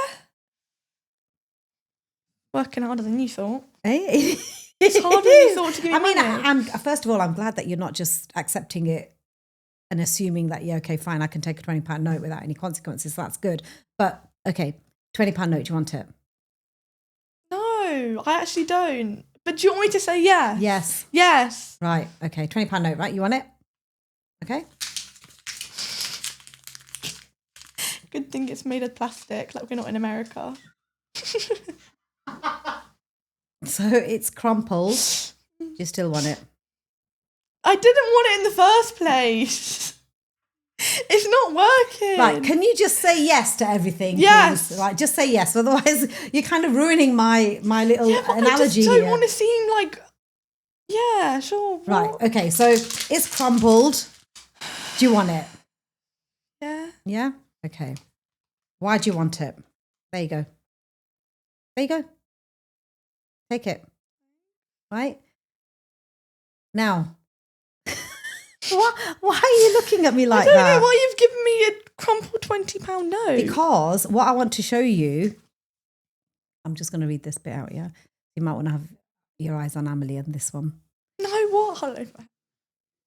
Working harder than you thought. Eh? It's harder than you thought to give me money. First of all, I'm glad that you're not just accepting it and assuming that, yeah, okay, fine, I can take a £20 note without any consequences. That's good. But, okay, £20 note, do you want it? No, I actually don't. But do you want me to say yes? Yes. Yes. Right, okay, £20 note, right? You want it? Okay. Good thing it's made of plastic, like we're not in America. So it's crumpled. Do you still want it? I didn't want it in the first place. It's not working. Right, can you just say yes to everything, yes. please? Right, just say yes. Otherwise, you're kind of ruining my little analogy I just don't here. want to seem like... Yeah, sure. What? Right, okay, so it's crumpled. Do you want it? Yeah. Yeah? Okay. Why do you want it? There you go. There you go. Take it. Right? Now, why are you looking at me like that? I don't know why you've given me a crumpled £20 note. Because what I want to show you, I'm just going to read this bit out, yeah? You might want to have your eyes on Amelie on this one. No, what?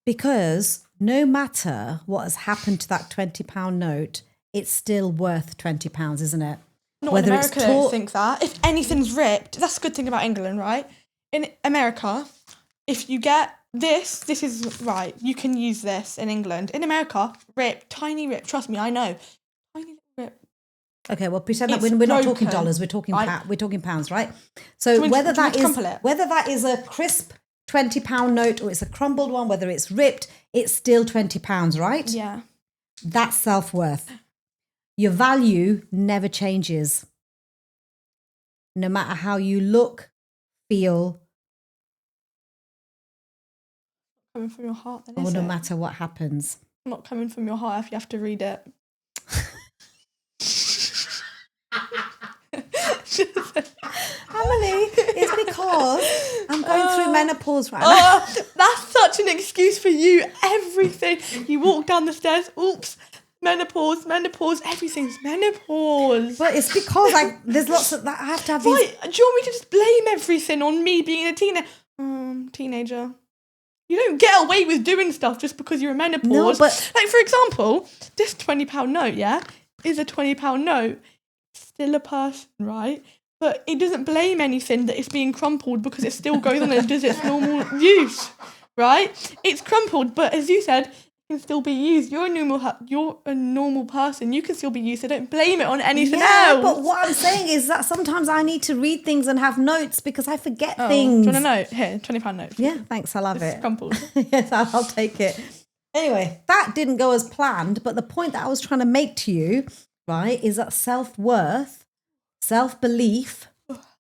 Because no matter what has happened to that £20 note, it's still worth £20, isn't it? Not in America, I don't think that. If anything's ripped, that's a good thing about England, right? In America, if you get this is right, you can use this in England. In America, rip, tiny rip, trust me, I know. Tiny rip. Okay, well, pretend that we're not talking dollars, we're talking we're talking pounds, right? So whether that is a crisp £20 note or it's a crumbled one, whether it's ripped, it's still £20, right? Yeah. That's self-worth. Your value never changes. No matter how you look, feel, coming from your heart, then, or no matter what happens. Not coming from your heart if you have to read it. Emily, it's because I'm going through menopause right now. That's such an excuse for you. Everything. You walk down the stairs, oops, menopause, everything's menopause. But it's because there's lots of that I have to have. Right, do you want me to just blame everything on me being a teenager? You don't get away with doing stuff just because you're a menopause. No, but like, for example, this £20 note, is a £20 note. Still a person, right? But it doesn't blame anything that it's being crumpled because it still goes on and does its normal use, right? It's crumpled, but as you said, it can still be used. You're a normal person. You can still be used. So don't blame it on anything else. But what I'm saying is that sometimes I need to read things and have notes because I forget things. Do you want a note? Here, £20 note. Yeah, thanks. I'll have it. It's crumpled. Yes, I'll take it. Anyway, that didn't go as planned, but the point that I was trying to make to you, right, is that self-worth, self-belief,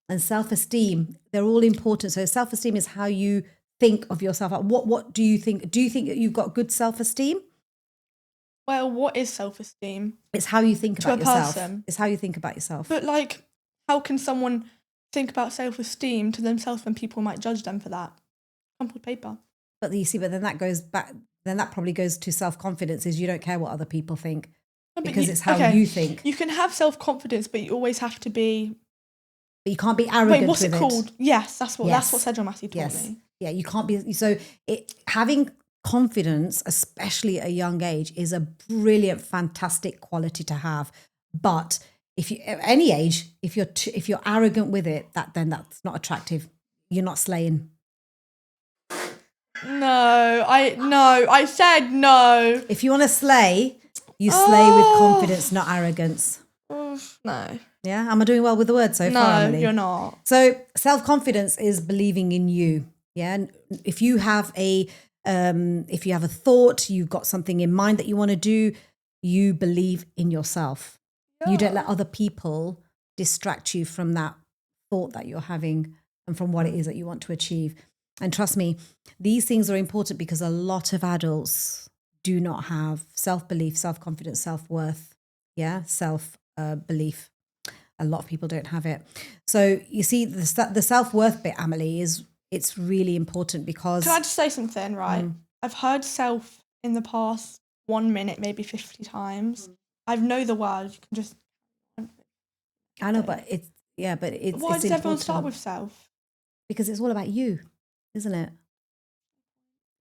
and self-esteem, they're all important. So self-esteem is how you think of yourself. What do you think? Do you think that you've got good self-esteem? Well, what is self-esteem? It's how you think about yourself. Person. It's how you think about yourself. But like, how can someone think about self-esteem to themselves when people might judge them for that? Crumpled paper. But you see, then that goes back, then that probably goes to self-confidence, is you don't care what other people think. Because it's how you think. You can have self-confidence, but you always have to be... But you can't be arrogant. Wait, what's it called? Yes, that's what Cedric Massey taught me. Yeah, you can't be... So having confidence, especially at a young age, is a brilliant, fantastic quality to have. But if you, at any age, if you're arrogant with it, then that's not attractive. You're not slaying. No, I said no. If you want to slay... You slay with confidence, not arrogance. No. Yeah? Am I doing well with the word so far, Emily? No, you're not. So self-confidence is believing in you. Yeah? If you have a thought, you've got something in mind that you want to do, you believe in yourself. Yeah. You don't let other people distract you from that thought that you're having and from what it is that you want to achieve. And trust me, these things are important because a lot of adults do not have self-belief, self-confidence, self-worth, self-belief. A lot of people don't have it. So you see, the self-worth bit, Emily, it's really important because... Can I just say something, right? I've heard self in the past 1 minute, maybe 50 times. I know the word. You can just... I know, but it's... Yeah, but it's Why does everyone important. start with self? Because it's all about you, isn't it?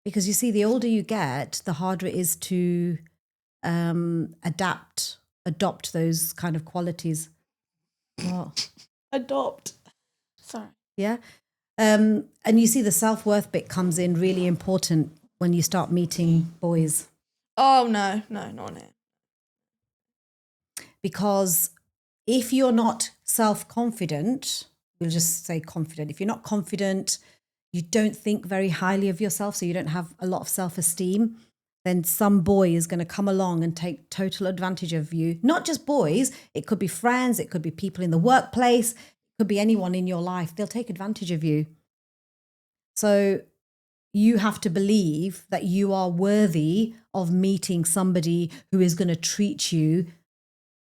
Because you see, the older you get, the harder it is to adopt those kind of qualities. What? Adopt. Sorry. Yeah. And you see the self-worth bit comes in really important when you start meeting boys. Oh, no, not on it. Because if you're not self-confident, we'll just say confident. If you're not confident, you don't think very highly of yourself, so you don't have a lot of self-esteem, then some boy is going to come along and take total advantage of you. Not just boys, it could be friends, it could be people in the workplace, it could be anyone in your life. They'll take advantage of you. So you have to believe that you are worthy of meeting somebody who is going to treat you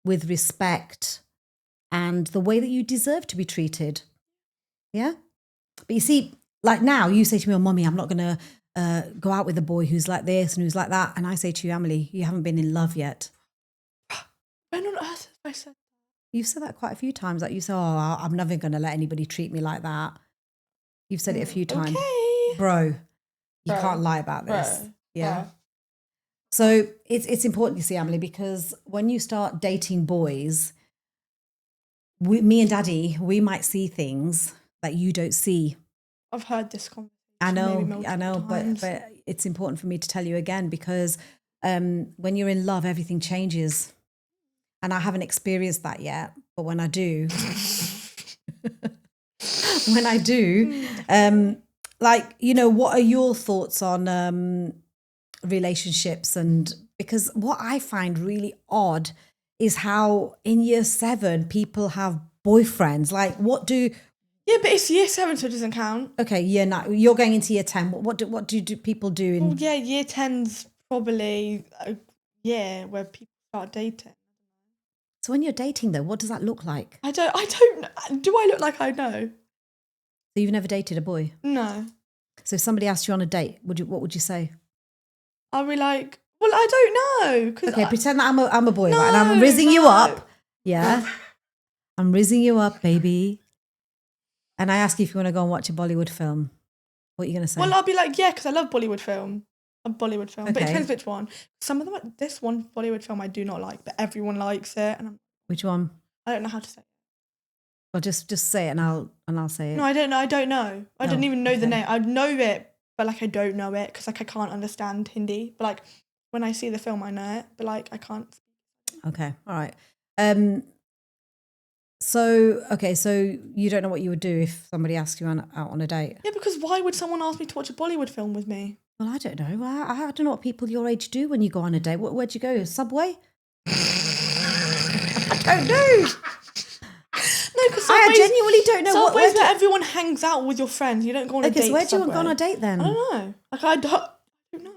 with respect and the way that you deserve to be treated. Yeah? But you see, like now, you say to me, oh, Mommy, I'm not going to go out with a boy who's like this and who's like that. And I say to you, Emily, you haven't been in love yet. When on earth have I said that? You've said that quite a few times. Like you say, oh, I'm never going to let anybody treat me like that. You've said it a few times. Okay. Bro, you can't lie about this. Yeah. So it's important, you see, Emily, because when you start dating boys, me and Daddy, we might see things that you don't see. I've heard this conversation. I maybe know, multiple times. but it's important for me to tell you again because when you're in love, everything changes, and I haven't experienced that yet. But when I do, like, you know, what are your thoughts on relationships? And because what I find really odd is how in year 7 people have boyfriends. Like, what do? Yeah, but it's year 7, so it doesn't count. Okay, year 9. You're going into year 10. What do people do in? Well, yeah, year 10's probably a year where people start dating. So when you're dating, though, what does that look like? I don't know. Do I look like I know? So you've never dated a boy? No. So if somebody asked you on a date, what would you say? I'll be like, well, I don't know. Okay, pretend that I'm a boy, right? And I'm rizzing you up. Yeah. I'm rizzing you up, baby. And I ask you if you want to go and watch a Bollywood film. What are you going to say? Well, I'll be like, yeah, because I love Bollywood film. But it Okay. depends which one. Some of them, this one Bollywood film I do not like, but everyone likes it. And Which one? I don't know how to say it. Well, just say it and I'll say it. No, I don't know. I don't even know the okay. name. I know it, but like I don't know it because like I can't understand Hindi. But like when I see the film, I know it, but like I can't. Okay, all right. So you don't know what you would do if somebody asked you out on a date? Yeah, because why would someone ask me to watch a Bollywood film with me? Well, I don't know. I don't know what people your age do when you go on a date. Where'd you go? Subway? I don't know. No, because I genuinely don't know. Subway's where everyone hangs out with your friends. You don't go on a date. So where do you go on a date then? I don't know. Like I don't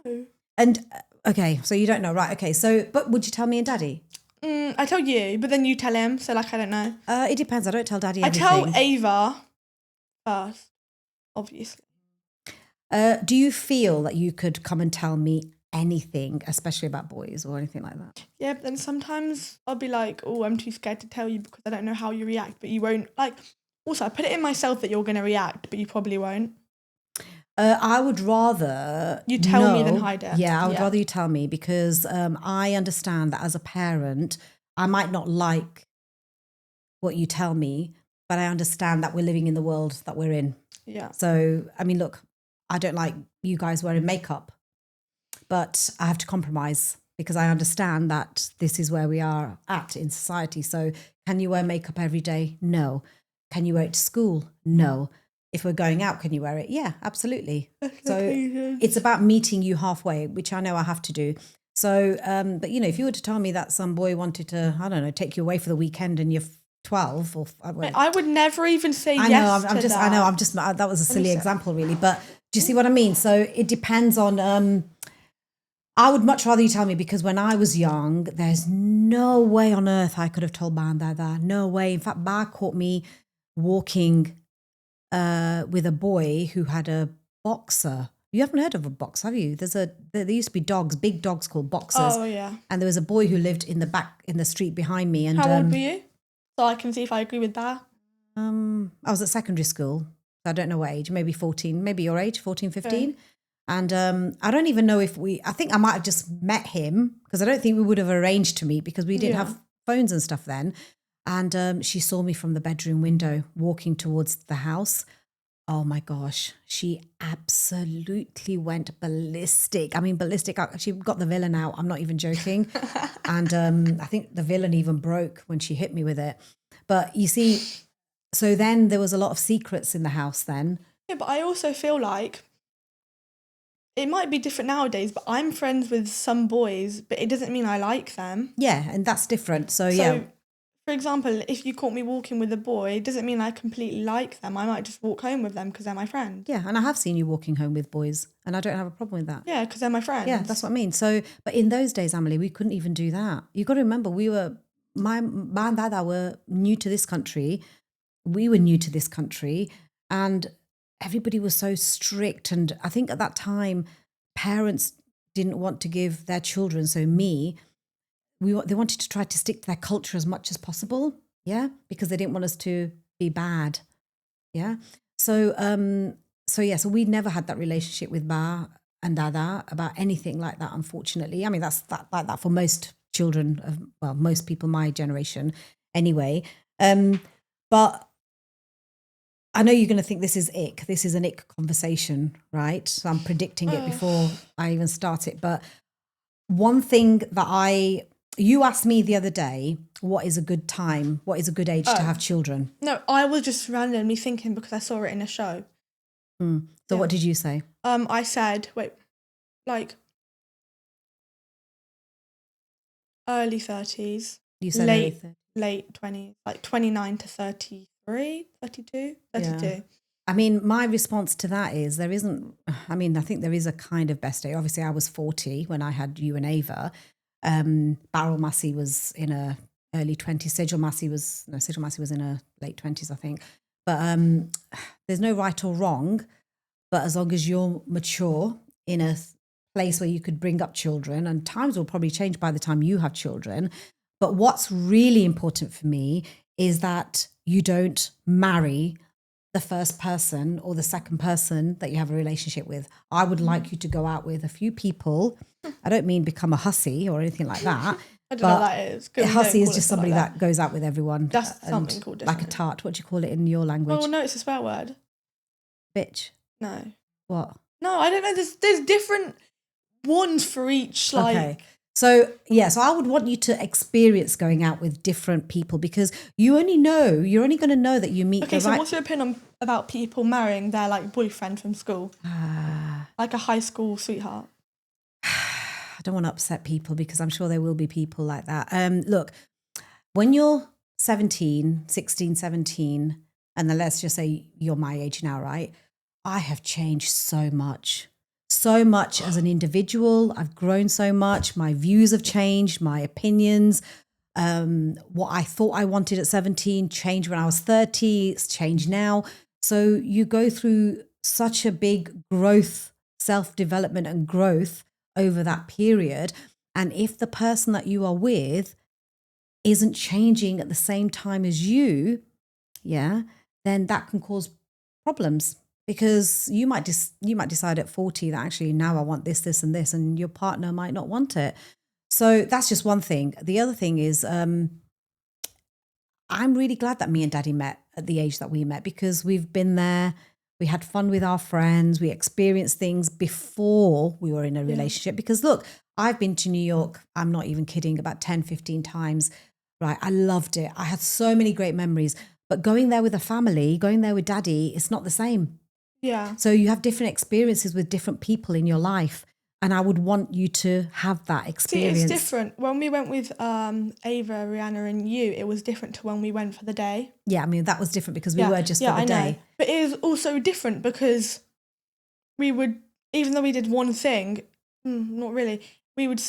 know. And okay, so you don't know, right? Okay, so but would you tell me and Daddy? I tell you, but then you tell him. So like I don't know. It depends. I don't tell Daddy everything. I tell Ava first, obviously. Do you feel that you could come and tell me anything, especially about boys or anything like that? Yeah, but then sometimes I'll be like, oh, I'm too scared to tell you because I don't know how you react, but you won't. Like, also, I put it in myself that you're going to react, but you probably won't. I would rather you tell me than hide it. Yeah, I would rather you tell me because I understand that as a parent, I might not like what you tell me, but I understand that we're living in the world that we're in. Yeah. So, I mean, look, I don't like you guys wearing makeup, but I have to compromise because I understand that this is where we are at in society. So can you wear makeup every day? No. Can you wear it to school? No. If we're going out, can you wear it? Yeah, absolutely. So it's about meeting you halfway, which I know I have to do. So, but you know, if you were to tell me that some boy wanted to, I don't know, take you away for the weekend and you're 12 or I would never even say yes to that. I know, that was a silly example really, but do you see what I mean? So it depends on, I would much rather you tell me because when I was young, there's no way on earth I could have told that. No way. In fact, Ba caught me walking with a boy who had a boxer. You haven't heard of a box, have you? There used to be dogs, big dogs called boxers. Oh, yeah. And there was a boy who lived in the street behind me. And how old were you? So I can see if I agree with that. I was at secondary school. So I don't know what age, maybe 14, maybe your age, 14, 15. Okay. And I don't even know I think I might have just met him because I don't think we would have arranged to meet because we didn't have phones and stuff then. And she saw me from the bedroom window walking towards the house. Oh my gosh, she absolutely went ballistic. I mean, ballistic. She got the villain out. I'm not even joking. And I think the villain even broke when she hit me with it. But you see, so then there was a lot of secrets in the house then. Yeah, but I also feel like it might be different nowadays, but I'm friends with some boys, but it doesn't mean I like them. Yeah, and that's different. So yeah. For example, if you caught me walking with a boy, it doesn't mean I completely like them. I might just walk home with them because they're my friend. Yeah, and I have seen you walking home with boys, and I don't have a problem with that. Yeah, because they're my friends. Yeah, that's what I mean. So, but in those days, Emily, we couldn't even do that. You got to remember, my and Dada were new to this country. We were new to this country, and everybody was so strict. And I think at that time, parents didn't want to give their children, so me, they wanted to try to stick to their culture as much as possible, yeah, because they didn't want us to be bad, yeah. So, so we never had that relationship with Ba, and dada about anything like that, unfortunately. I mean, that's like that for most children, most people my generation anyway. But I know you're going to think this is ick. This is an ick conversation, right? So I'm predicting it before I even start it. But one thing that you asked me the other day, what is a good time? What is a good age to have children? No, I was just randomly thinking because I saw it in a show. So what did you say? I said, like early 30s. You said late 20s, like 29 to 33, 32. Yeah. I mean, my response to that is I think there is a kind of best age. Obviously, I was 40 when I had you and Ava. Barrel Massey was in her early 20s. Sigil Massey was in her late 20s, I think. But there's no right or wrong. But as long as you're mature in a place where you could bring up children, and times will probably change by the time you have children. But what's really important for me is that you don't marry the first person or the second person that you have a relationship with. I would like you to go out with a few people. I don't mean become a hussy or anything like that. I don't know what that is. A hussy is just somebody that goes out with everyone. That's something called like a tart. What do you call it in your language? Oh, no, it's a swear word. Bitch. No. What? No, I don't know. There's different ones for each. Like. Okay. So I would want you to experience going out with different people because you're only going to know that you meet the right. Okay, so what's your opinion about people marrying their like boyfriend from school? Like a high school sweetheart? I don't want to upset people because I'm sure there will be people like that. Look, when you're 16, 17, and then let's just say you're my age now, right? I have changed so much as an individual. I've grown so much. My views have changed, my opinions. What I thought I wanted at 17 changed when I was 30. It's changed now. So you go through such a big growth, self-development and growth over that period. And if the person that you are with isn't changing at the same time as you, then that can cause problems. Because you might decide at 40 that actually now I want this, and this, and your partner might not want it. So that's just one thing. The other thing is I'm really glad that me and Daddy met at the age that we met because we've been there. We had fun with our friends. We experienced things before we were in a relationship. Because look, I've been to New York, I'm not even kidding, about 10, 15 times. Right. I loved it. I had so many great memories. But going there with a family, going there with Daddy, it's not the same. Yeah. So you have different experiences with different people in your life. And I would want you to have that experience. See, it's different. When we went with Ava, Rihanna and you, it was different to when we went for the day. Yeah, I mean, that was different because we were just for the day. But it is also different because we would, even though we did one thing, not really, we would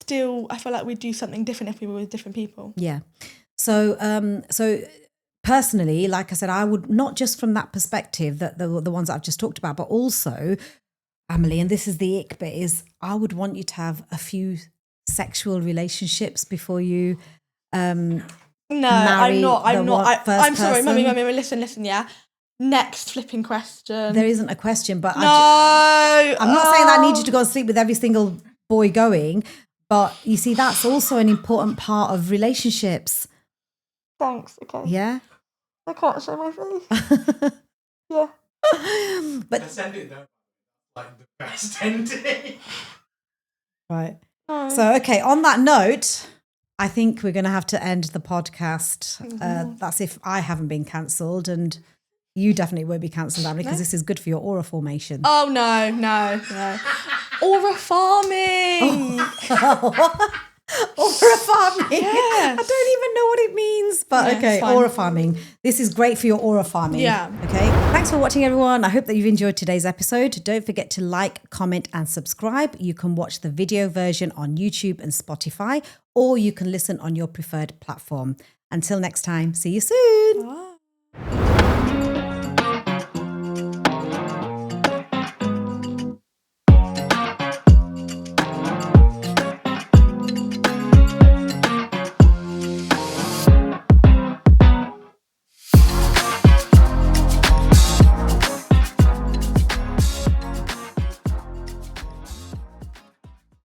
still, I feel like we'd do something different if we were with different people. Yeah. So personally, like I said, I would not just from that perspective that the ones that I've just talked about, but also, Emily, and this is the ick bit, is I would want you to have a few sexual relationships before you No, I'm not. I'm sorry, mummy, listen, yeah. Next flipping question. There isn't a question, but no, I'm not saying that I need you to go and sleep with every single boy going, but you see, that's also an important part of relationships. Thanks, okay. Yeah? I can't show my face. Yeah. But I send it though, like the best ending. Right. Oh. So, okay, on that note, I think we're going to have to end the podcast. That's if I haven't been cancelled, and you definitely won't be cancelled, Emily, because this is good for your aura formation. Oh, no. Aura farming. Aura farming. Yes. I don't even know what it means, but okay, aura farming. This is great for your aura farming. Yeah. Okay. Thanks for watching, everyone. I hope that you've enjoyed today's episode. Don't forget to like, comment, and subscribe. You can watch the video version on YouTube and Spotify, or you can listen on your preferred platform. Until next time, see you soon. Bye.